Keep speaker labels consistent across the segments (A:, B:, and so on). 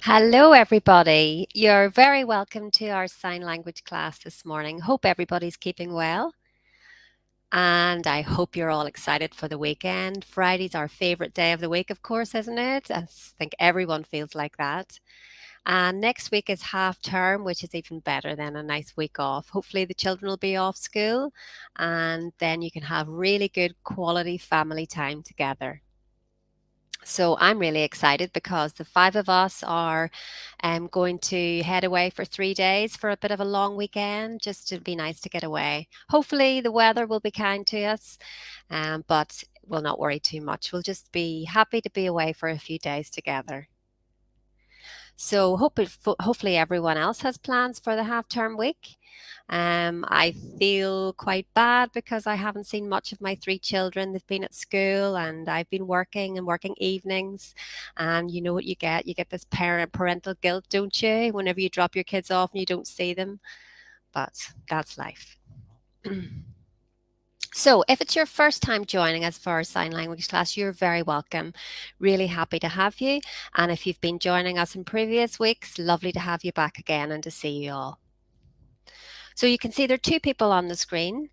A: Hello, everybody. You're very welcome to our sign language class this morning. Hope everybody's keeping well. And I hope you're all excited for the weekend. Friday's our favorite day of the week, of course, isn't it? I think everyone feels like that. And next week is half term, which is even better than a nice week off. Hopefully, the children will be off school and then you can have really good quality family time together. So I'm really excited because the five of us are going to head away for 3 days for a bit of a long weekend, just to be nice to get away. Hopefully, the weather will be kind to us, but we'll not worry too much. We'll just be happy to be away for a few days together. So hopefully everyone else has plans for the half-term week. I feel quite bad because I haven't seen much of my three children. They've been at school and I've been working and working evenings. And you know what you get? You get this parental guilt, don't you? Whenever you drop your kids off and you don't see them. But that's life. So, if it's your first time joining us for our sign language class, you're very welcome. Really happy to have you. And if you've been joining us in previous weeks, lovely to have you back again and to see you all. So, you can see there are two people on the screen.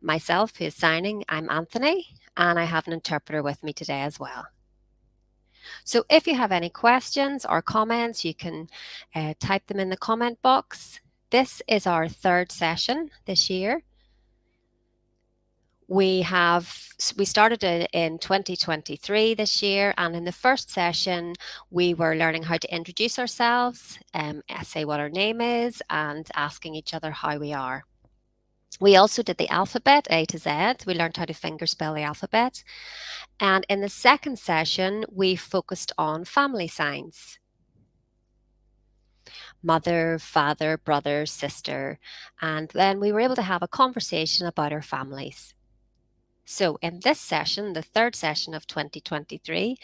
A: Myself, who's signing, I'm Anthony, and I have an interpreter with me today as well. So, if you have any questions or comments, you can type them in the comment box. This is our third session this year. We started it in 2023 this year, and in the first session we were learning how to introduce ourselves, say what our name is, and asking each other how we are. We also did the alphabet A to Z. We learned how to fingerspell the alphabet. And in the second session we focused on family signs: mother, father, brother, sister, and then we were able to have a conversation about our families. So, in this session, the third session of 2023,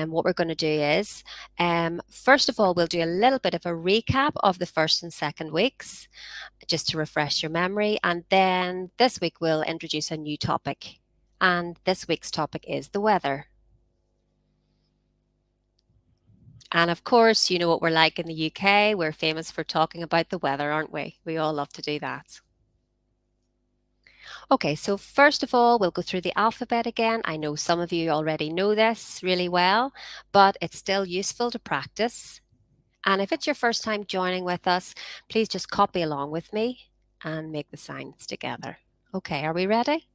A: what we're going to do is, first of all, we'll do a little bit of a recap of the first and second weeks, just to refresh your memory. And then this week, we'll introduce a new topic. And this week's topic is the weather. And of course, you know what we're like in the UK. We're famous for talking about the weather, aren't we? We all love to do that. Okay, so first of all, we'll go through the alphabet again. I know some of you already know this really well, but it's still useful to practice. And if it's your first time joining with us, please just copy along with me and make the signs together. Okay, are we ready?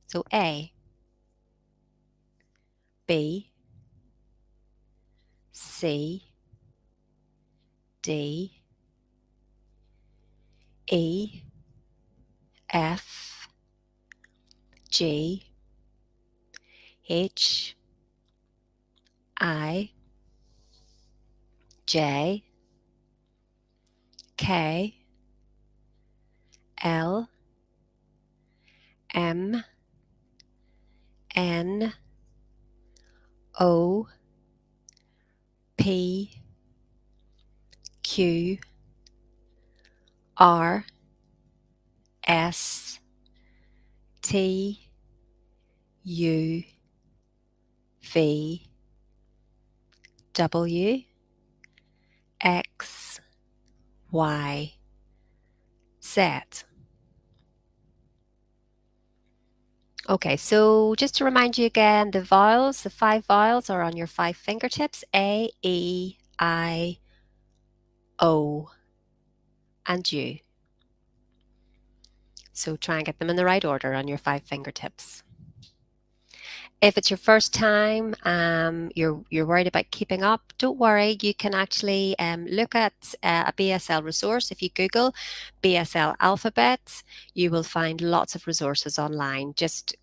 A: So A, B, C, D, E, F, G, H, I, J, K, L, M, N, O, P, Q, R, S, T, U, V, W, X, Y, Z. Okay, so just to remind you again, the vowels, the five vowels are on your five fingertips: A, E, I, O, and U. So try and get them in the right order on your five fingertips. If it's your first time, you're worried about keeping up, don't worry. You can actually look at a BSL resource. If you Google BSL alphabet, you will find lots of resources online. Just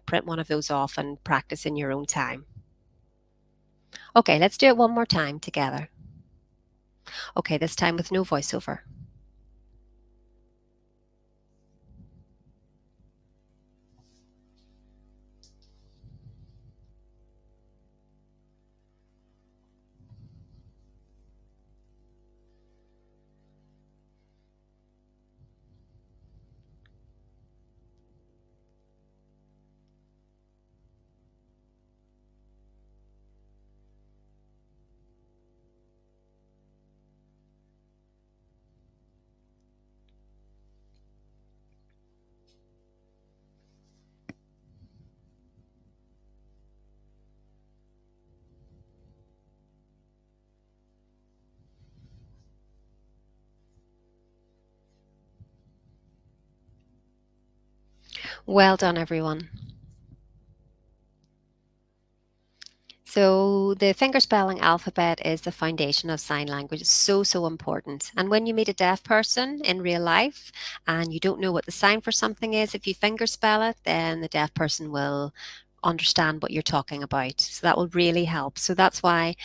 A: print one of those off and practice in your own time. Okay, let's do it one more time together. Okay, this time with no voiceover. Well done, everyone. So the fingerspelling alphabet is the foundation of sign language. It's so, so important. And when you meet a deaf person in real life and you don't know what the sign for something is, if you fingerspell it, then the deaf person will understand what you're talking about. So that will really help. So that's why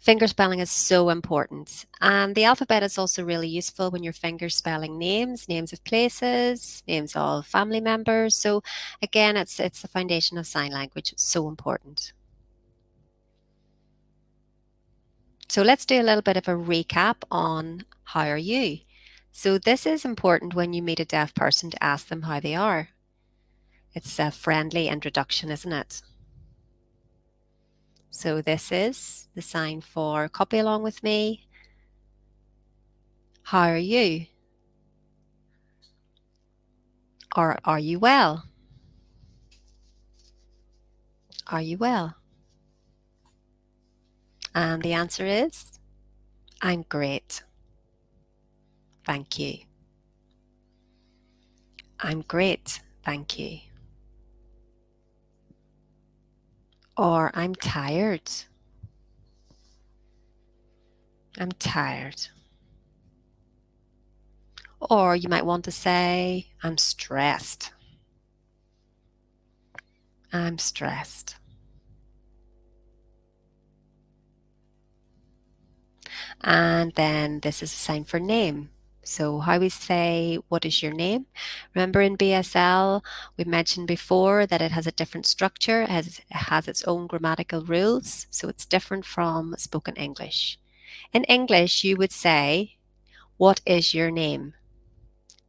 A: fingerspelling is so important. And the alphabet is also really useful when you're fingerspelling names, names of places, names of family members. So again, it's the foundation of sign language. It's so important. So let's do a little bit of a recap on how are you? So this is important when you meet a deaf person to ask them how they are. It's a friendly introduction, isn't it? So this is the sign for copy along with me. How are you? Or are you well? Are you well? And the answer is, I'm great. Thank you. I'm great. Thank you. Or I'm tired. I'm tired. Or you might want to say, I'm stressed. I'm stressed. And then this is a sign for name. So how we say, what is your name? Remember in BSL, we mentioned before that it has a different structure, it has its own grammatical rules, so it's different from spoken English. In English, you would say, what is your name?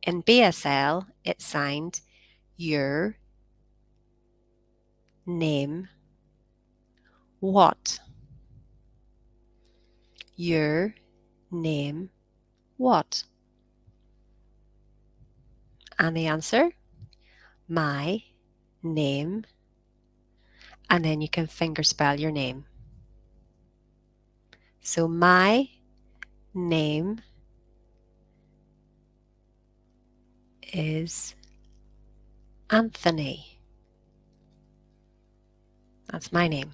A: In BSL, it's signed your name what? Your name what? And the answer, my name, and then you can fingerspell your name. So my name is Anthony. That's my name.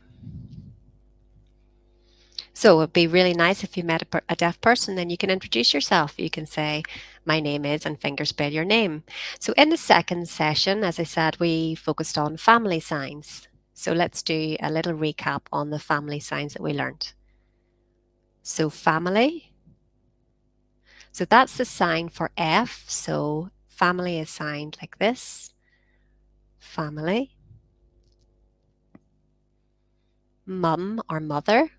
A: So it'd be really nice if you met a deaf person, then you can introduce yourself. You can say, my name is, and fingerspell your name. So in the second session, as I said, we focused on family signs. So let's do a little recap on the family signs that we learned. So family. So that's the sign for F. So family is signed like this. Family. Mum or mother.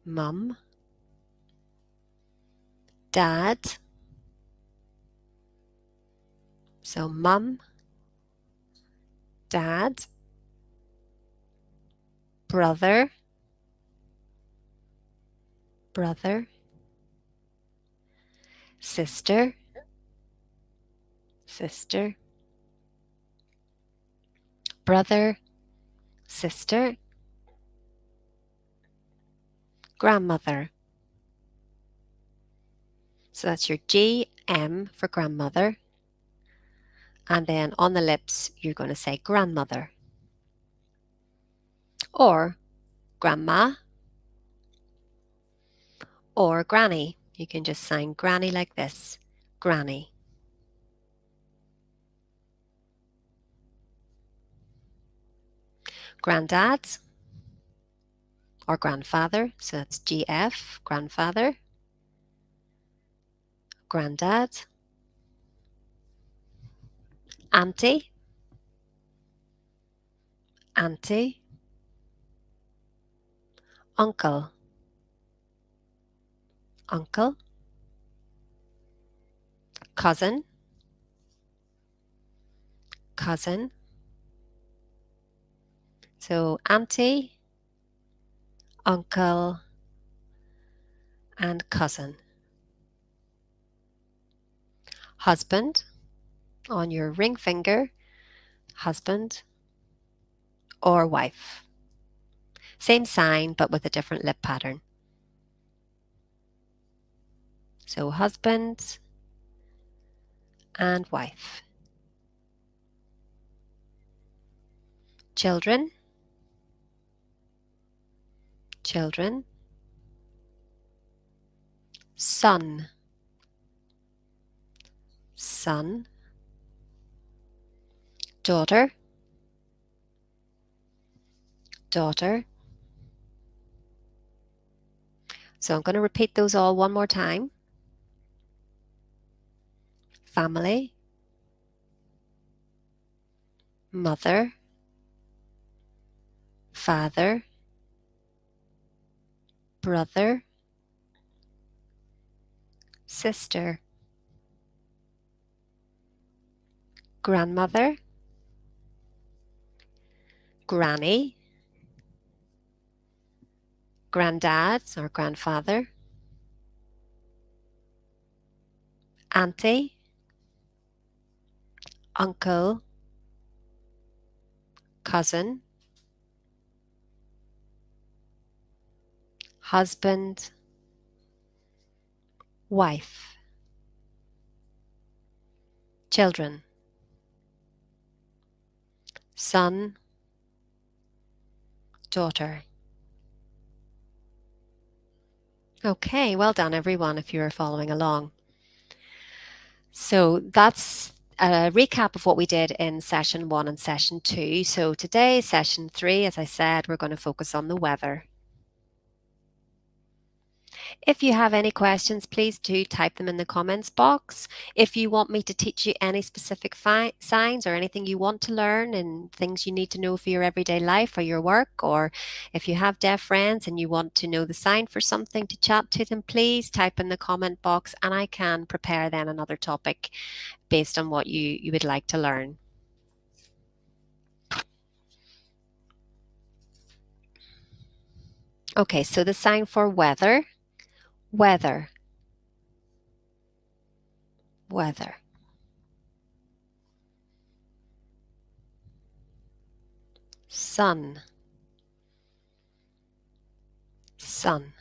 A: Mum. Dad. So mum, dad, brother, brother, sister, sister, brother, sister, grandmother. So that's your GM for grandmother. And then on the lips, you're going to say grandmother or grandma or granny. You can just sign granny like this, granny. Granddad or grandfather. So that's GF, grandfather, granddad, auntie, auntie, uncle, uncle, cousin, cousin. So auntie, uncle, and cousin. Husband on your ring finger, husband or wife. Same sign but with a different lip pattern. So husband and wife. children, children, son, son, daughter, daughter. So I'm going to repeat those all one more time. Family, mother, father, brother, sister, grandmother, granny, granddad or grandfather, auntie, uncle, cousin, husband, wife, children, son, daughter. Okay, well done everyone if you're following along. So that's a recap of what we did in session 1 and session 2. So today, session 3, as I said, we're going to focus on the weather. If you have any questions, please do type them in the comments box. If you want me to teach you any specific signs or anything you want to learn and things you need to know for your everyday life or your work, or if you have deaf friends and you want to know the sign for something to chat to them, please type in the comment box and I can prepare then another topic based on what you would like to learn. Okay, so the sign for weather, weather, weather. Sun, sun.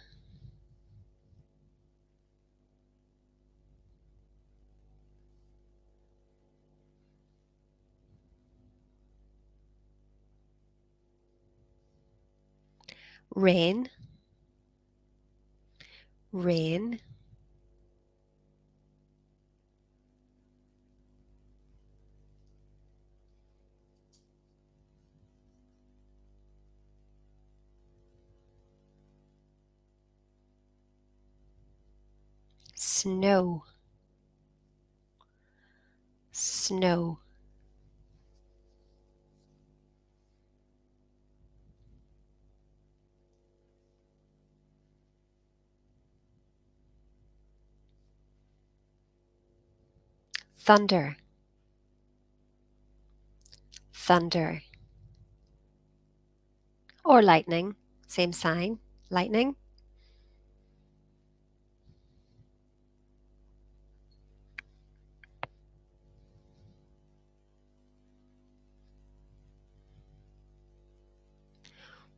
A: Rain, rain. Snow, snow. Thunder, thunder. Or lightning, same sign, lightning.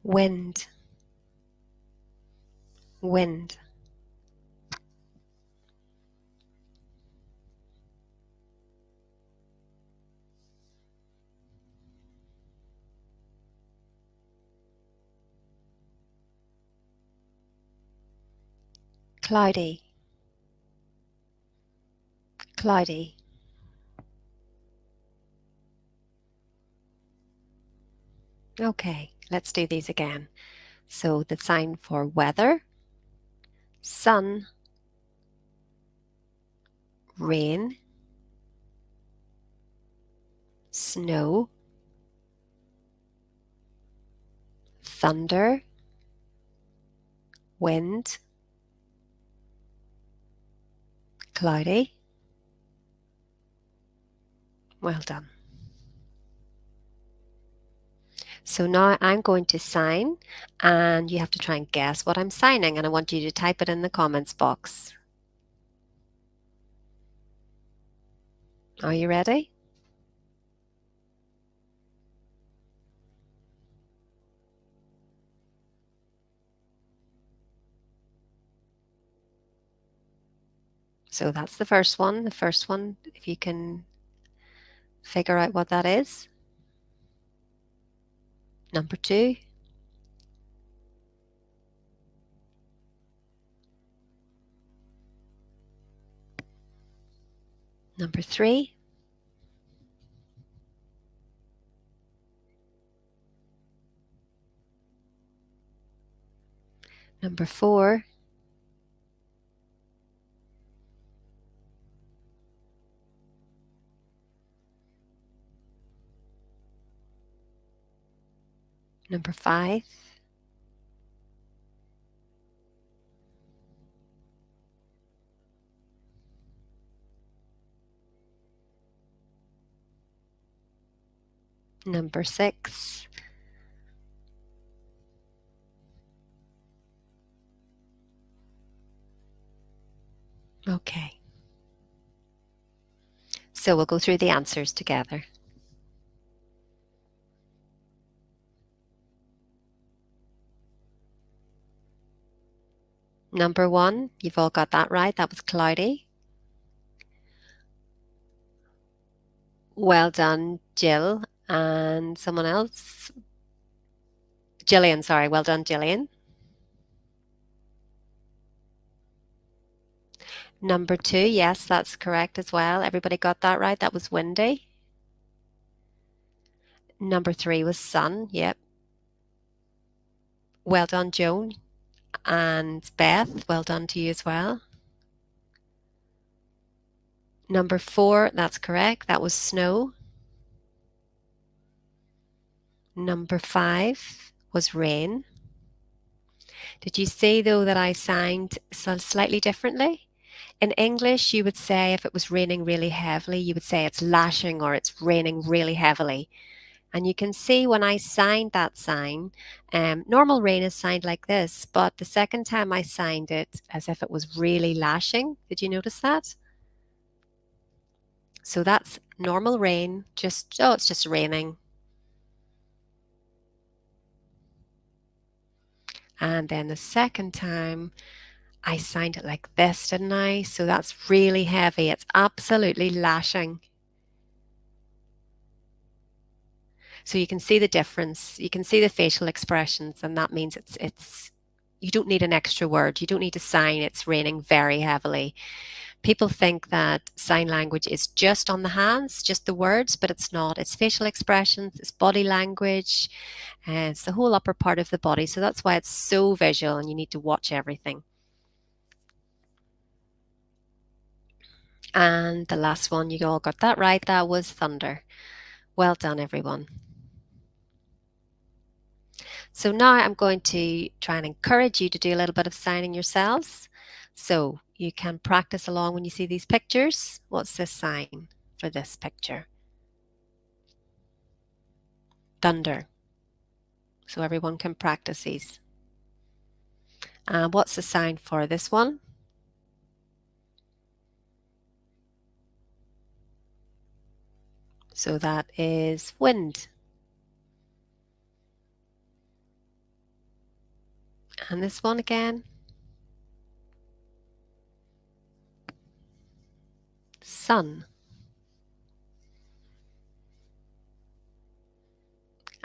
A: Wind, wind. Cloudy, cloudy. Okay, let's do these again. So the sign for weather, sun, rain, snow, thunder, wind, cloudy. Well done. So now I'm going to sign and you have to try and guess what I'm signing and I want you to type it in the comments box. Are you ready? So that's the first one. The first one, if you can figure out what that is. Number 2. Number 3. Number 4. Number 5. Number 6. Okay. So we'll go through the answers together. Number 1, you've all got that right. That was cloudy. Well done, Jill. And someone else? Jillian, sorry. Well done, Jillian. Number 2, yes, that's correct as well. Everybody got that right. That was windy. Number 3 was sun. Yep. Well done, Joan. And Beth, well done to you as well. Number 4, that's correct. That was snow. Number 5 was rain. Did you see, though, that I signed slightly differently? In English, you would say if it was raining really heavily, you would say it's lashing or it's raining really heavily. And you can see when I signed that sign, normal rain is signed like this, but the second time I signed it as if it was really lashing. Did you notice that? So that's normal rain, it's just raining. And then the second time I signed it like this, didn't I? So that's really heavy. It's absolutely lashing. So you can see the difference. You can see the facial expressions, and that means it's you don't need an extra word. You don't need to sign it's raining very heavily. People think that sign language is just on the hands, just the words, but it's not. It's facial expressions, it's body language, and it's the whole upper part of the body. So that's why it's so visual and you need to watch everything. And the last one, you all got that right. That was thunder. Well done, everyone. So now I'm going to try and encourage you to do a little bit of signing yourselves. So you can practice along when you see these pictures. What's this sign for this picture? Thunder. So everyone can practice these. What's the sign for this one? So that is wind. And this one again? Sun.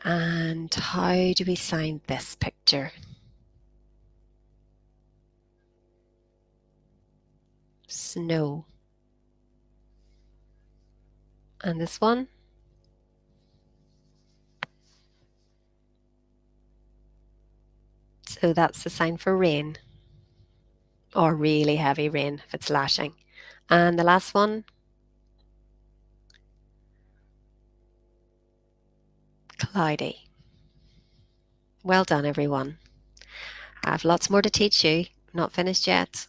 A: And how do we sign this picture? Snow. And this one? So that's the sign for rain, or really heavy rain if it's lashing. And the last one? Cloudy. Well done, everyone. I have lots more to teach you. Not finished yet.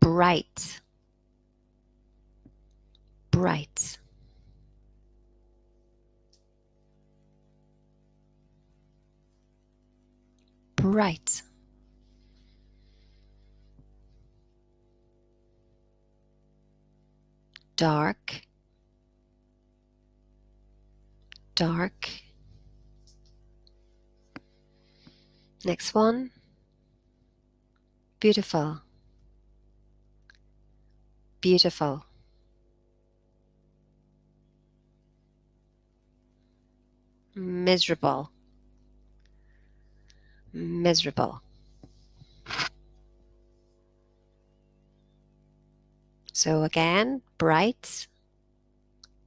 A: Bright. Bright. Bright. Dark. Dark. Next one. Beautiful. beautiful, miserable, miserable. So again, bright,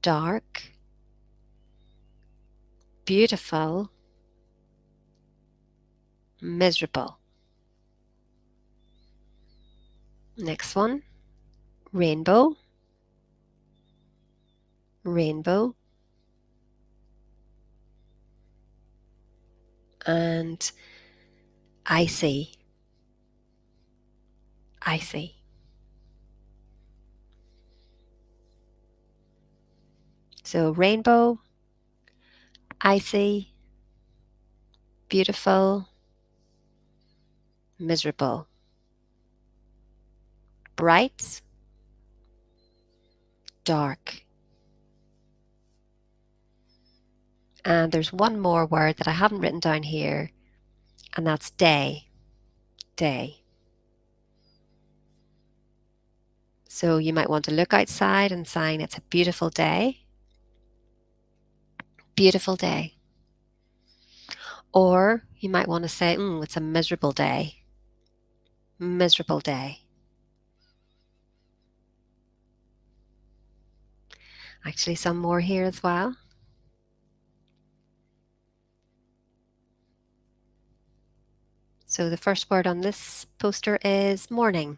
A: dark, beautiful, miserable. Next one, rainbow, rainbow, and icy, icy. So rainbow, icy, beautiful, miserable. Bright, dark. And there's one more word that I haven't written down here, and that's day, day. So you might want to look outside and sign it's a beautiful day. Beautiful day. Or you might want to say, it's a miserable day. Miserable day. Actually, some more here as well. So the first word on this poster is morning.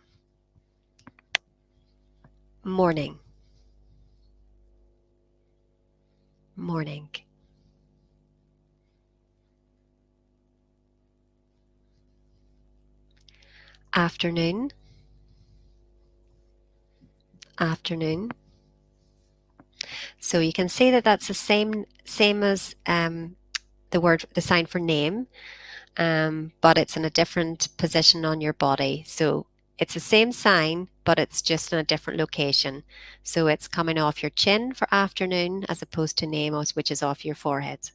A: Morning. Morning. Afternoon. Afternoon. So you can see that that's the same as the sign for name, but it's in a different position on your body. So it's the same sign, but it's just in a different location. So it's coming off your chin for afternoon as opposed to name, which is off your forehead.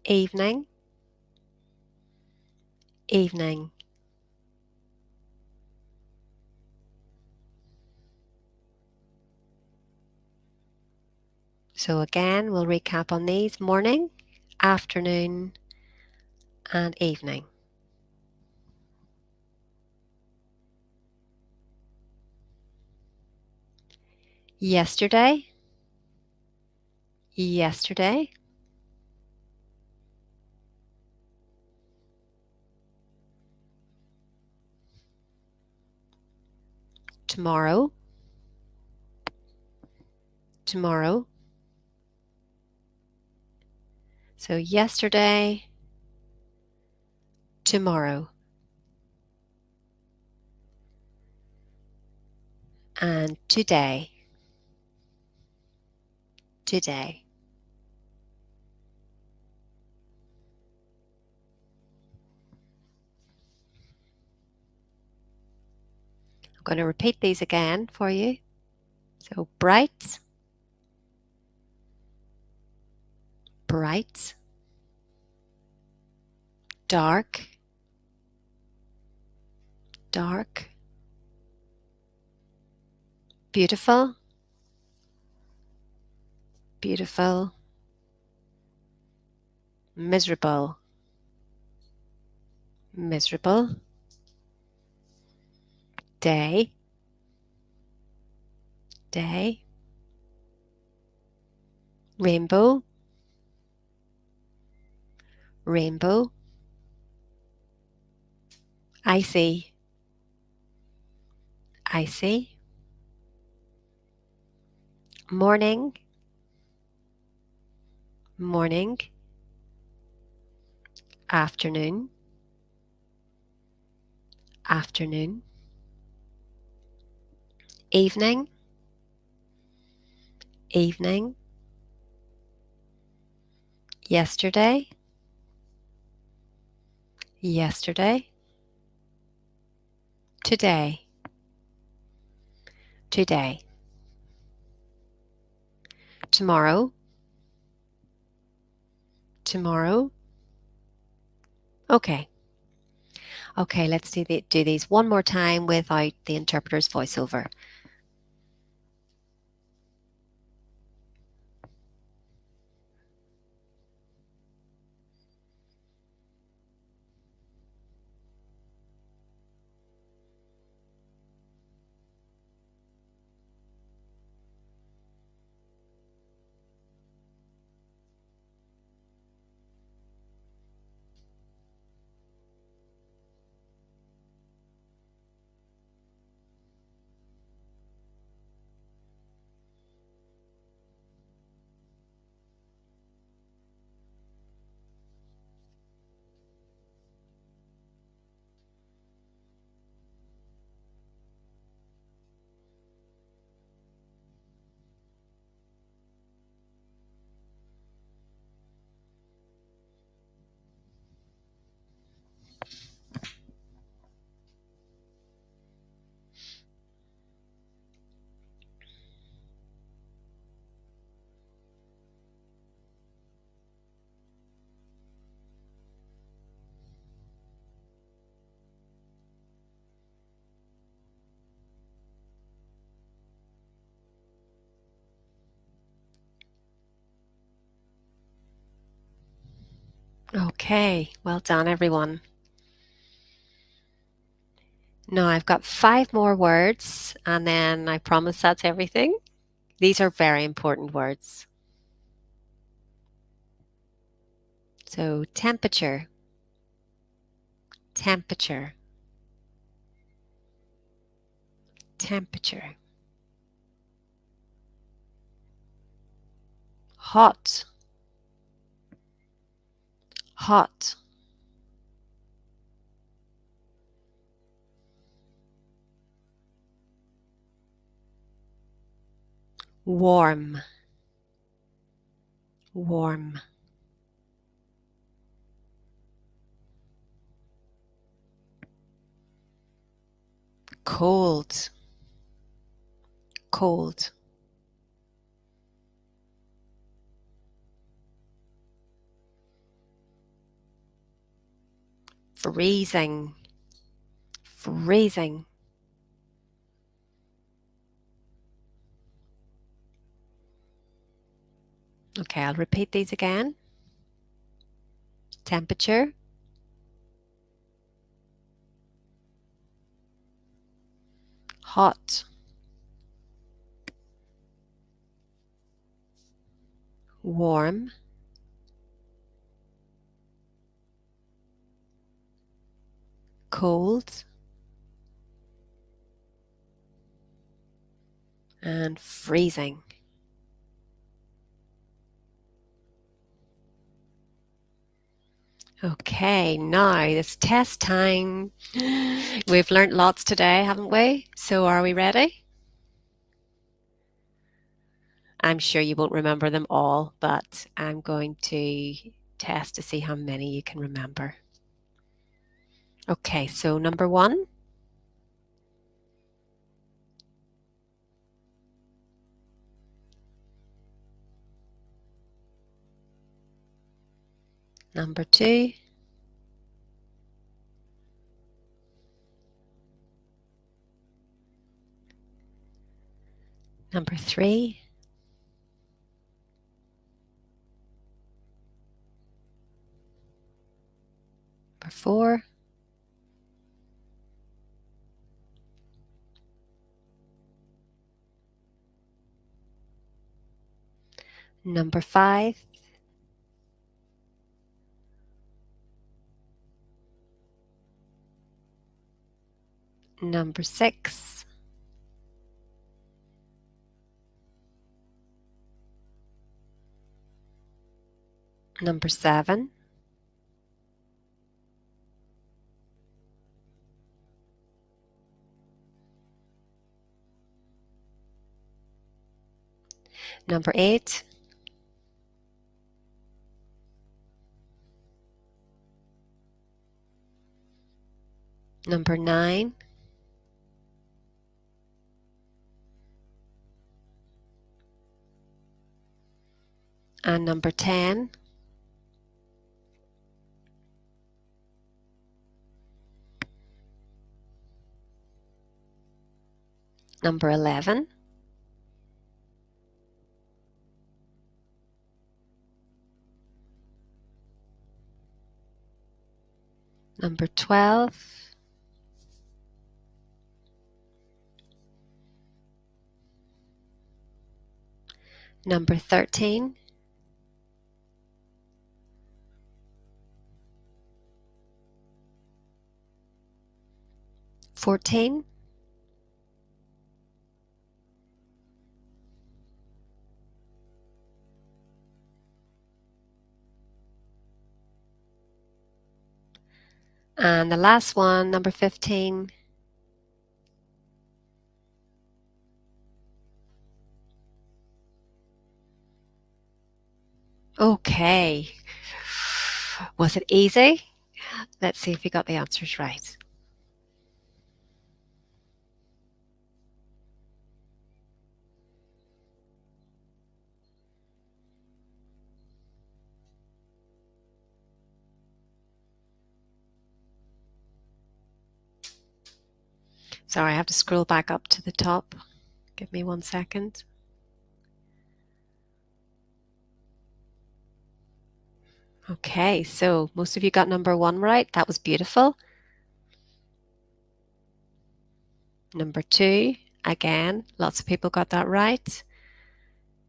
A: Evening. Evening. So again, we'll recap on these: morning, afternoon, and evening. Yesterday. Yesterday. Tomorrow. Tomorrow. So yesterday, tomorrow, and today. Today. I'm going to repeat these again for you. So bright, bright, dark, dark, beautiful, beautiful, miserable, miserable, day, day, rainbow, rainbow, icy, icy, morning, morning, afternoon, afternoon, evening, evening, yesterday, yesterday, today, today, tomorrow, tomorrow. Okay. Okay, let's do these one more time without the interpreter's voiceover. Okay, well done, everyone. Now I've got 5 more words, and then I promise that's everything. These are very important words. So temperature, temperature, temperature. Hot, hot. Warm, warm. Cold, cold. Freezing, freezing. Okay, I'll repeat these again. Temperature, hot, warm, cold, and freezing. Okay, now it's test time. We've learnt lots today, haven't we? So are we ready? I'm sure you won't remember them all, but I'm going to test to see how many you can remember. Okay, so number 1. Number 2. Number 3. Number 4. Number 5. Number 6. Number 7. Number 8. Number 9. And number 10. Number 11. Number 12. Number 13. 14. And the last one, number 15. Okay. Was it easy? Let's see if you got the answers right. Sorry, I have to scroll back up to the top. Give me 1 second. Okay, so most of you got number 1 right. That was beautiful. Number 2, again, lots of people got that right.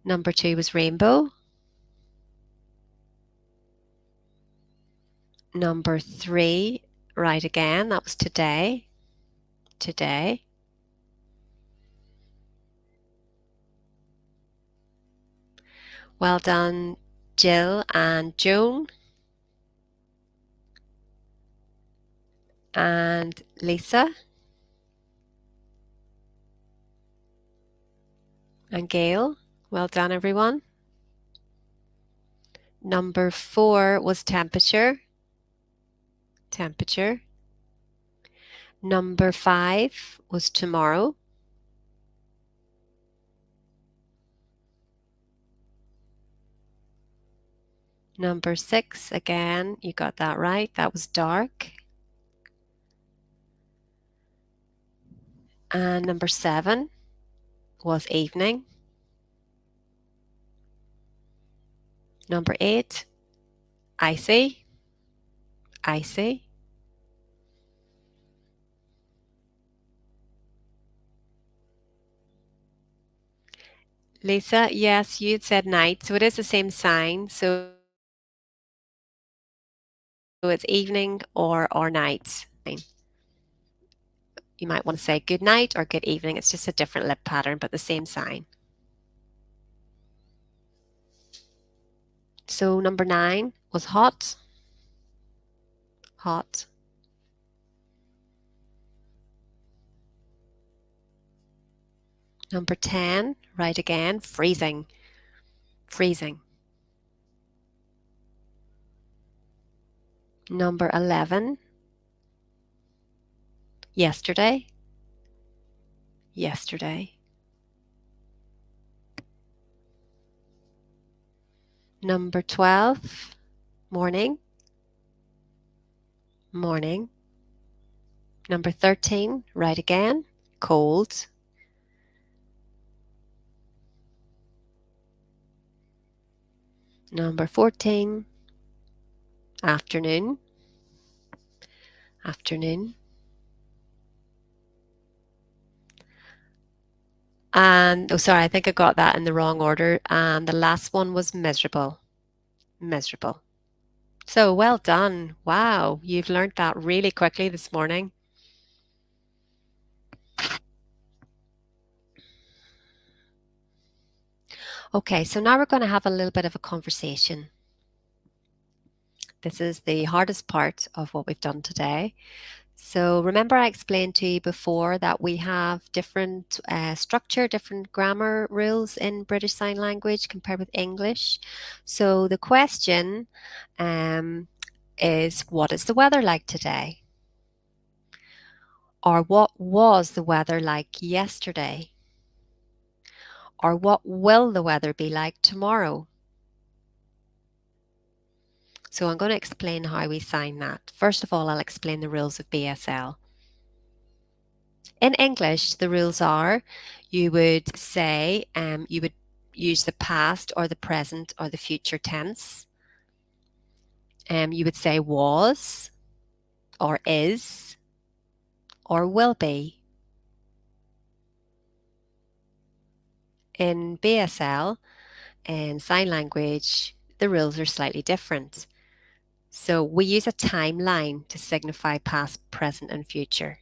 A: Number 2 was rainbow. Number 3, right again, that was today. Today. Well done, Jill and Joan. And Lisa. And Gail. Well done, everyone. Number 4 was temperature. Temperature. Number 5 was tomorrow. Number 6, again, you got that right. That was dark. And number 7 was evening. Number 8, icy. Icy. Lisa, yes, you had said night, so it is the same sign. So it's evening or night. You might want to say good night or good evening. It's just a different lip pattern, but the same sign. So number 9 was hot. Hot. Number 10, right again, freezing. Freezing. Number 11, yesterday. Yesterday. Number 12, morning. Morning. Number 13, right again, cold. Number 14, afternoon. Afternoon. And, oh, sorry, I think I got that in the wrong order. And the last one was miserable. Miserable. So well done. Wow, you've learned that really quickly this morning. Okay, so now we're going to have a little bit of a conversation. This is the hardest part of what we've done today. So remember I explained to you before that we have different structure, different grammar rules in British Sign Language compared with English. So the question is, what is the weather like today? Or what was the weather like yesterday? Or what will the weather be like tomorrow? So I'm going to explain how we sign that. First of all, I'll explain the rules of BSL. In English, the rules are you would say, you would use the past or the present or the future tense. You would say was or is or will be. In BSL, in sign language, the rules are slightly different. So we use a timeline to signify past, present, and future.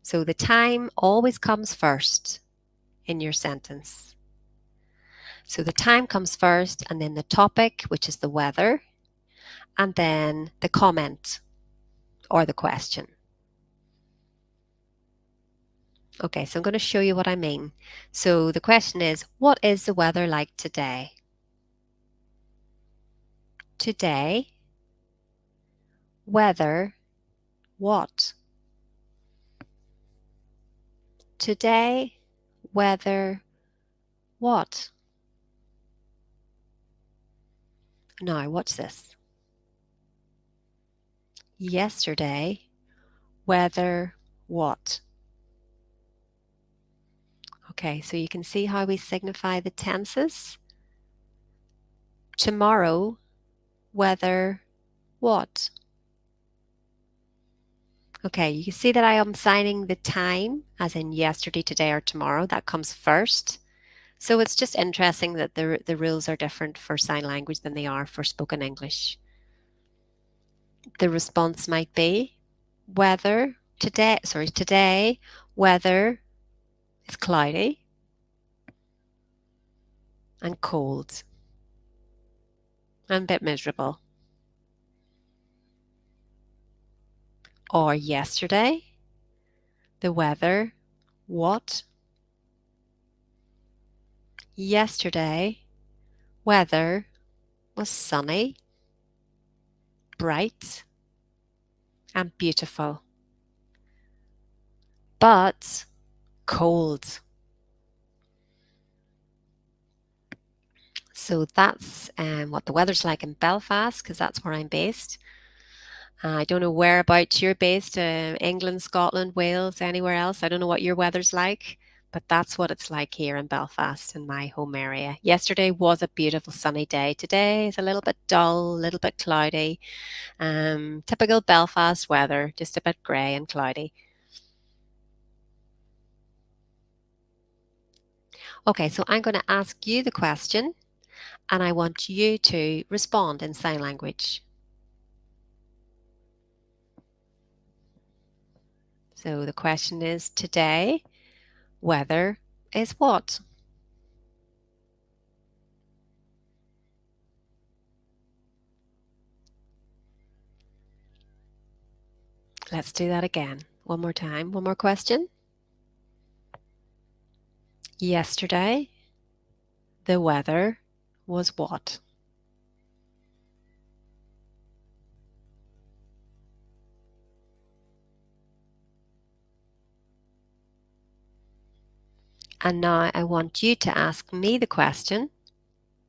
A: So the time always comes first in your sentence. So the time comes first, and then the topic, which is the weather, and then the comment or the question. Okay, so I'm going to show you what I mean. So the question is, what is the weather like today? Today, weather, what? Today, weather, what? Now, watch this. Yesterday, weather, what? Okay, so you can see how we signify the tenses. Tomorrow, weather, what? Okay, you can see that I am signing the time, as in yesterday, today, or tomorrow. That comes first. So it's just interesting that the rules are different for sign language than they are for spoken English. The response might be today, weather is cloudy and cold and a bit miserable. Or yesterday, the weather, what? Yesterday, weather was sunny, bright, and beautiful, but cold. So that's what the weather's like in Belfast, because that's where I'm based. I don't know whereabouts you're based, England, Scotland, Wales, anywhere else. I don't know what your weather's like, but that's what it's like here in Belfast, in my home area. Yesterday was a beautiful sunny day. Today is a little bit dull, a little bit cloudy. Typical Belfast weather, just a bit grey and cloudy. Okay, so I'm going to ask you the question, and I want you to respond in sign language. So the question is, today, weather is what? Let's do that again. One more time. One more question. Yesterday, the weather was what? And now I want you to ask me the question.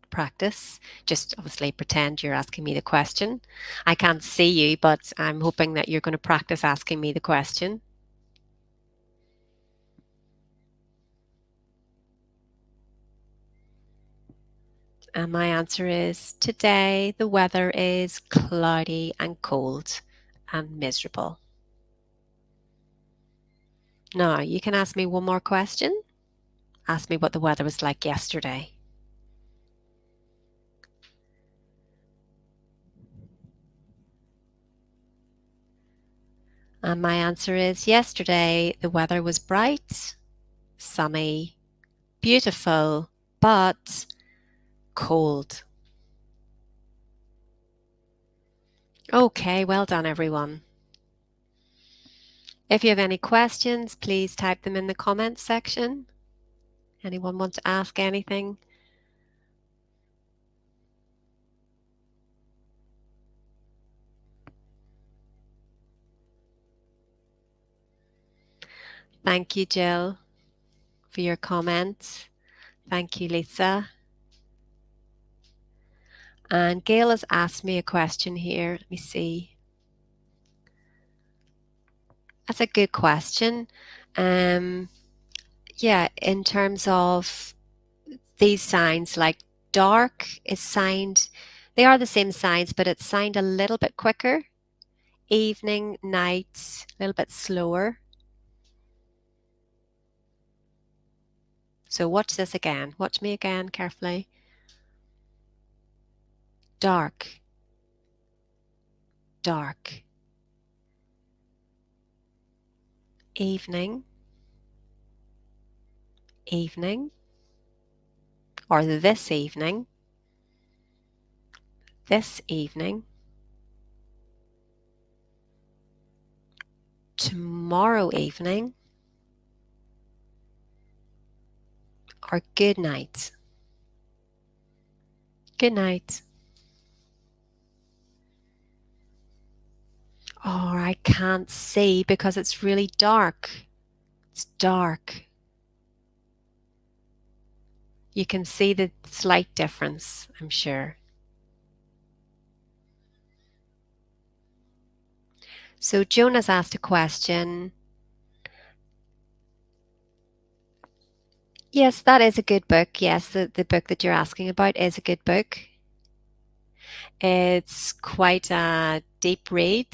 A: Practice. Just obviously pretend you're asking me the question. I can't see you, but I'm hoping that you're going to practice asking me the question. And my answer is, today the weather is cloudy and cold and miserable. Now, you can ask me one more question. Ask me what the weather was like yesterday. And my answer is, yesterday the weather was bright, sunny, beautiful, but cold. Okay, well done everyone. If you have any questions, please type them in the comments section. Anyone want to ask anything? Thank you, Jill, for your comment. Thank you, Lisa. And Gail has asked me a question here. Let me see. That's a good question. Um, yeah, in terms of these signs, like dark is signed, they are the same signs, but it's signed a little bit quicker. Evening, night, a little bit slower. So watch this again. Watch me again carefully. Dark, dark. Evening, evening. Or this evening, this evening. Tomorrow evening. Or good night. Good night. Or I can't see because it's really dark. It's dark. You can see the slight difference, I'm sure. So Jonas asked a question. Yes, that is a good book. Yes, the book that you're asking about is a good book. It's quite a deep read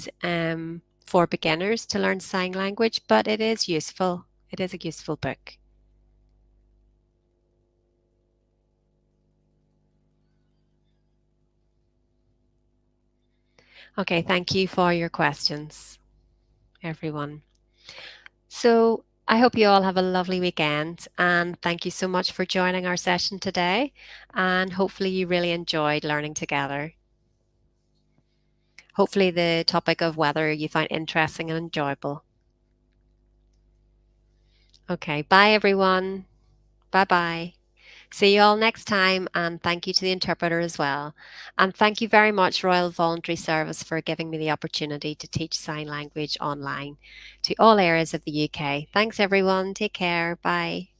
A: for beginners to learn sign language, but it is useful. It is a useful book. Okay, thank you for your questions, everyone. So I hope you all have a lovely weekend, and thank you so much for joining our session today. And hopefully you really enjoyed learning together. Hopefully the topic of weather you find interesting and enjoyable. Okay, bye everyone. Bye bye. See you all next time, and thank you to the interpreter as well. And thank you very much, Royal Voluntary Service, for giving me the opportunity to teach sign language online to all areas of the UK. Thanks, everyone. Take care. Bye.